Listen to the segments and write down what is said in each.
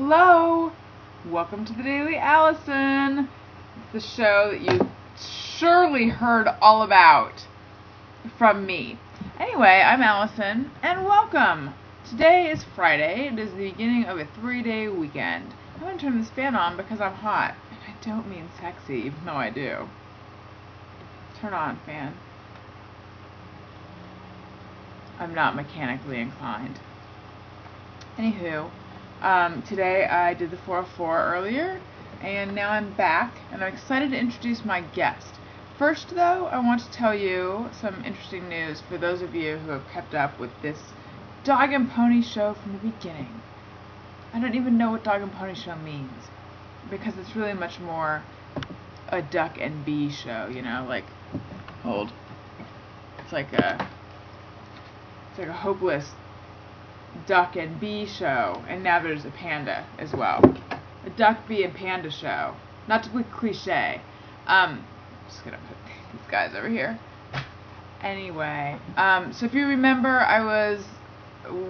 Hello! Welcome to the Daily Alison. It's the show that you surely heard all about from me. Anyway, I'm Allison, and welcome! Today is Friday. It is the beginning of a 3-day weekend. I'm going to turn this fan on because I'm hot. And I don't mean sexy, even though I do. Turn on, fan. I'm not mechanically inclined. Anywho, today I did the 404 earlier, and now I'm back, and I'm excited to introduce my guest. First, though, I want to tell you some interesting news for those of you who have kept up with this Dog and Pony show from the beginning. I don't even know what Dog and Pony show means, because it's really much more a duck and bee show, you know, like, it's like a hopeless duck and bee show, and now there's a panda as well. A duck, bee, and panda show. Not to be cliche. I'm just gonna put these guys over here. Anyway, so if you remember, I was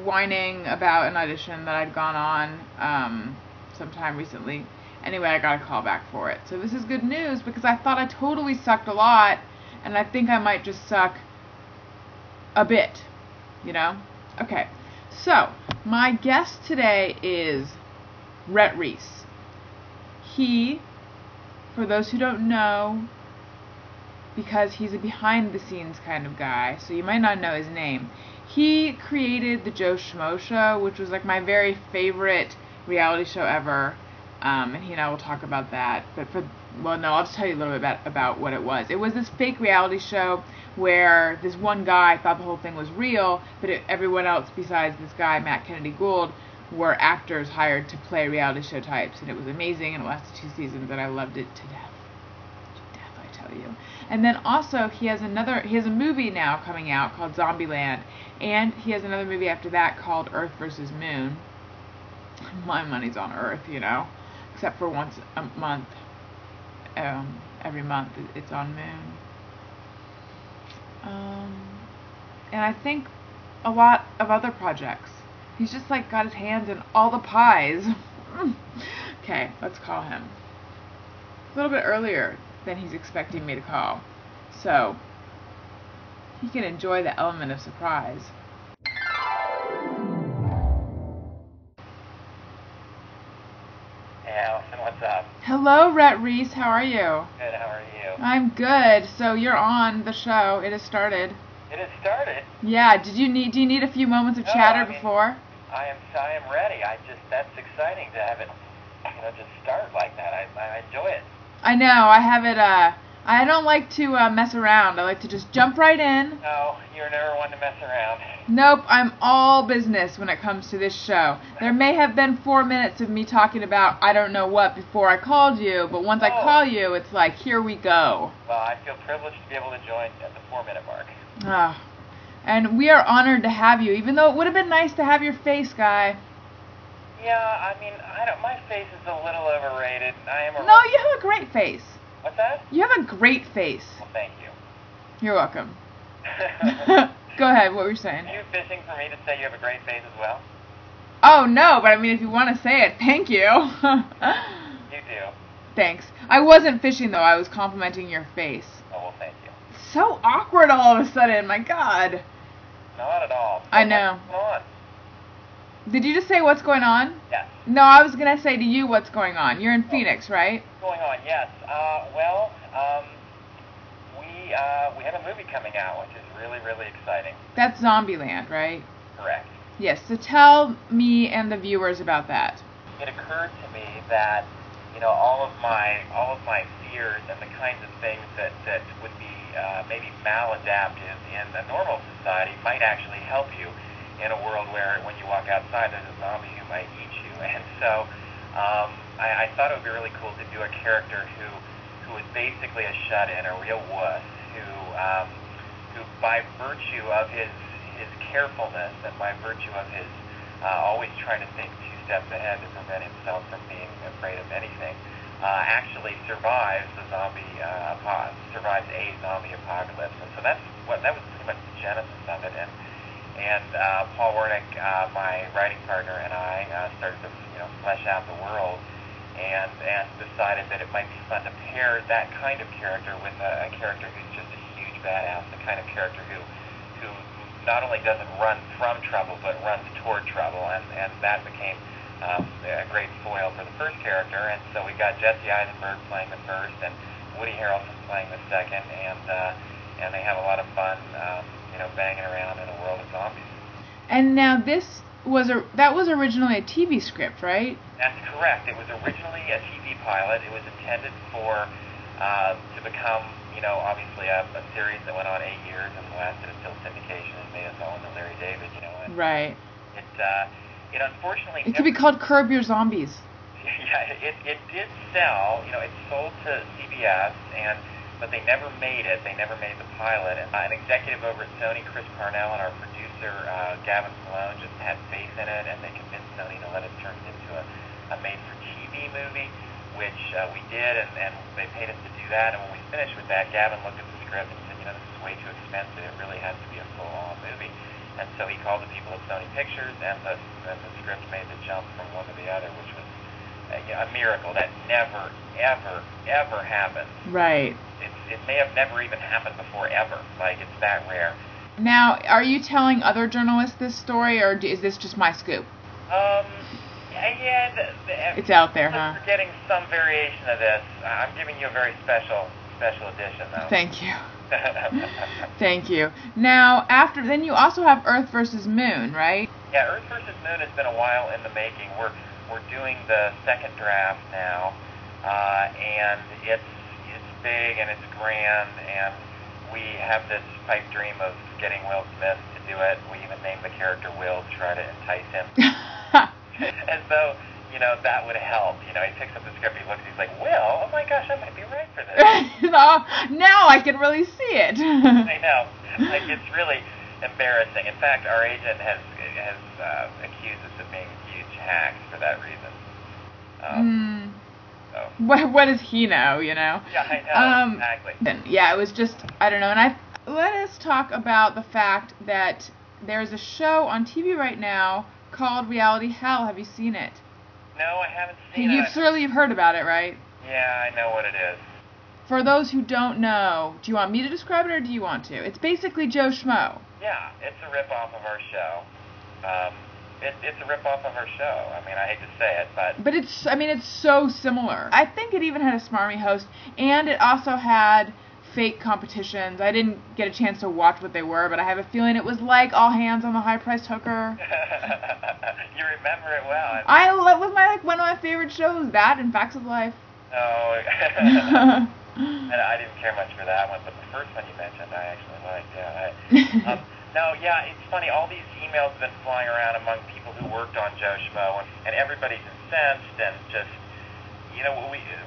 whining about an audition that I'd gone on sometime recently. Anyway, I got a call back for it. So this is good news because I thought I totally sucked a lot, and I think I might just suck a bit, you know? Okay, so my guest today is Rhett Reese. He, for those who don't know, because he's a behind-the-scenes kind of guy, so you might not know his name, he created the Joe Schmo Show, which was like my very favorite reality show ever, and he and I will talk about that. But I'll just tell you a little bit about what it was. It was this fake reality show where this one guy thought the whole thing was real, but everyone else besides this guy, Matt Kennedy Gould, were actors hired to play reality show types, and it was amazing, and it lasted 2 seasons, and I loved it to death. I tell you. And then also he has a movie now coming out called Zombieland, and he has another movie after that called Earth versus Moon. My money's on Earth, you know, except for once a month. Every month it's on Moon. And I think a lot of other projects. He's just like got his hands in all the pies. Okay, let's call him. A little bit earlier than he's expecting me to call, so he can enjoy the element of surprise. Hey Allison, what's up? Hello, Rhett Reese. How are you? Good, how are you? I'm good. So you're on the show. It has started. It has started? Yeah. Do you need a few moments of chatter before? I am ready. That's exciting to have it, just start like that. I enjoy it. I know. I have it, I don't like to mess around. I like to just jump right in. No, you're never one to mess around. Nope, I'm all business when it comes to this show. There may have been 4 minutes of me talking about I don't know what before I called you, but once I call you, it's like, here we go. Well, I feel privileged to be able to join at the 4-minute mark. Ah, and we are honored to have you, even though it would have been nice to have your face, guy. Yeah, I mean, my face is a little overrated. No, you have a great face. What's that? You have a great face. Well, thank you. You're welcome. Go ahead, what were you saying? Are you fishing for me to say you have a great face as well? Oh, no, but I mean, if you want to say it, thank you. You do. Thanks. I wasn't fishing, though. I was complimenting your face. Oh, well, thank you. So awkward all of a sudden. My God. Not at all. I know. What's going on? Did you just say what's going on? Yes. No, I was going to say to you what's going on. You're in Phoenix, right? What's going on? Yes. We have a movie coming out, which is really, really exciting. That's Zombieland, right? Correct. Yes. So tell me and the viewers about that. It occurred to me that, all of my fears and the kinds of things that would be maybe maladaptive in a normal society might actually help you in a world where when you walk outside there's a zombie who might eat you. And so I thought it would be really cool to do a character who was basically a shut-in, a real wuss, who by virtue of his carefulness and by virtue of his always trying to think 2 steps ahead to prevent himself from being afraid of anything, actually survives a zombie apocalypse. And so that was pretty much the genesis of it. And Paul Wernick, my writing partner, and I started to flesh out the world, and decided that it might be fun to pair that kind of character with a character who's just a huge badass, the kind of character who not only doesn't run from trouble but runs toward trouble, and that became a great foil for the first character. And so we got Jesse Eisenberg playing the first, and Woody Harrelson playing the second, and they have a lot of fun, banging around in a world of zombies. And now that was originally a TV script, right? That's correct. It was originally a TV pilot. It was intended to become, obviously a series that went on 8 years and lasted until syndication and made us all into Larry David, And right. It unfortunately... It could be called Curb Your Zombies. Yeah, it did sell. It sold to CBS, but they never made it. They never made the pilot. And an executive over at Sony, Chris Parnell, and our producer, Gavin Malone, just had faith in it, and they convinced Sony to let us turn it into a made-for-TV movie, which we did, and they paid us to do that. And when we finished with that, Gavin looked at the script and said, this is way too expensive. It really has to be a full-on movie. And so he called the people at Sony Pictures, and the script made the jump from one to the other, which was a miracle that never, ever, ever happened. Right. It may have never even happened before, ever. Like, it's that rare. Now, are you telling other journalists this story, or is this just my scoop? It's out there, huh? You're getting some variation of this. I'm giving you a very special edition, though. Thank you. Thank you. Now, then you also have Earth versus Moon, right? Yeah, Earth versus Moon has been a while in the making. We're doing the second draft now, and it's big and it's grand, and we have this pipe dream of getting Will Smith to do it. We even named the character Will to try to entice him. As though, that would help. He picks up the script, he looks, he's like, Will? Oh my gosh, I might be right for this. Now I can really see it. I know. It's really embarrassing. In fact, our agent has accused us of being huge hacks for that reason. What does he know, Yeah, I know, exactly. Yeah, it was just, I don't know. And let us talk about the fact that there's a show on TV right now called Reality Hell. Have you seen it? No, I haven't seen it. You've heard about it, right? Yeah, I know what it is. For those who don't know, do you want me to describe it or do you want to? It's basically Joe Schmo. Yeah, it's a rip-off of our show. It's a rip-off of our show. I mean, I hate to say it, but it's so similar. I think it even had a smarmy host, and it also had fake competitions. I didn't get a chance to watch what they were, but I have a feeling it was like All Hands on the High-Priced Hooker. You remember it well. That was one of my favorite shows, that and Facts of Life. Oh, and I didn't care much for that one, but the first one you mentioned I actually liked, yeah. No, yeah, it's funny, all these emails have been flying around among people who worked on Joe Schmo, and everybody's incensed, and just,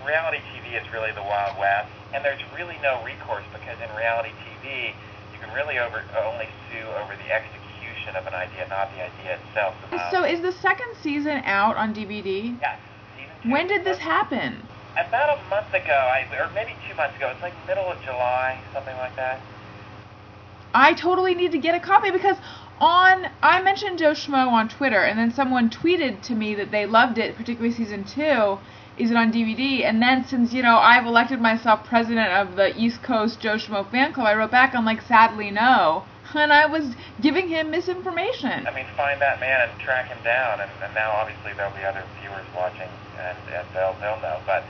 reality TV is really the Wild West, and there's really no recourse, because in reality TV, you can really only sue over the execution of an idea, not the idea itself. So is the second season out on DVD? Yes. Season 2. When did this happen? About a month ago, or maybe 2 months ago. It's like middle of July, something like that. I totally need to get a copy because I mentioned Joe Schmo on Twitter, and then someone tweeted to me that they loved it, particularly season 2. Is it on DVD? And then since, I've elected myself president of the East Coast Joe Schmo fan club, I wrote back, I'm like, sadly no. And I was giving him misinformation. I mean, find that man and track him down, and now obviously there'll be other viewers watching, and they'll know. But,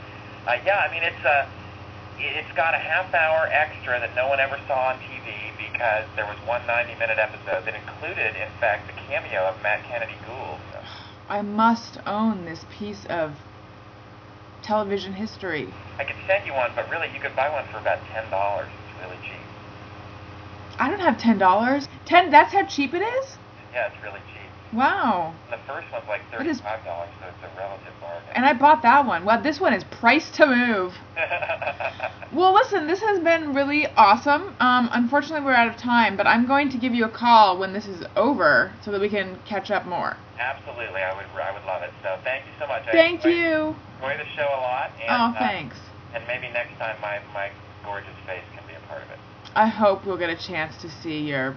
yeah, I mean, it's got a half-hour extra that no one ever saw on TV because there was one 90-minute episode that included, in fact, the cameo of Matt Kennedy Gould. So. I must own this piece of television history. I could send you one, but really you could buy one for about $10. It's really cheap. I don't have $10. That's how cheap it is? Yeah, it's really cheap. Wow. The first one's like $35, so it's a relative bargain. And I bought that one. Well, this one is priced to move. Well, listen, this has been really awesome. Unfortunately, we're out of time, but I'm going to give you a call when this is over so that we can catch up more. Absolutely. I would love it. So thank you so much. Thank you. Enjoy the show a lot. And, thanks. And maybe next time my gorgeous face can be a part of it. I hope we'll get a chance to see your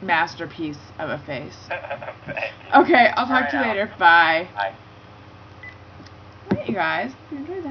masterpiece of a face. Thank you. Okay, I'll talk to you All right, later. Bye. Bye. Alright, you guys, if you enjoyed that.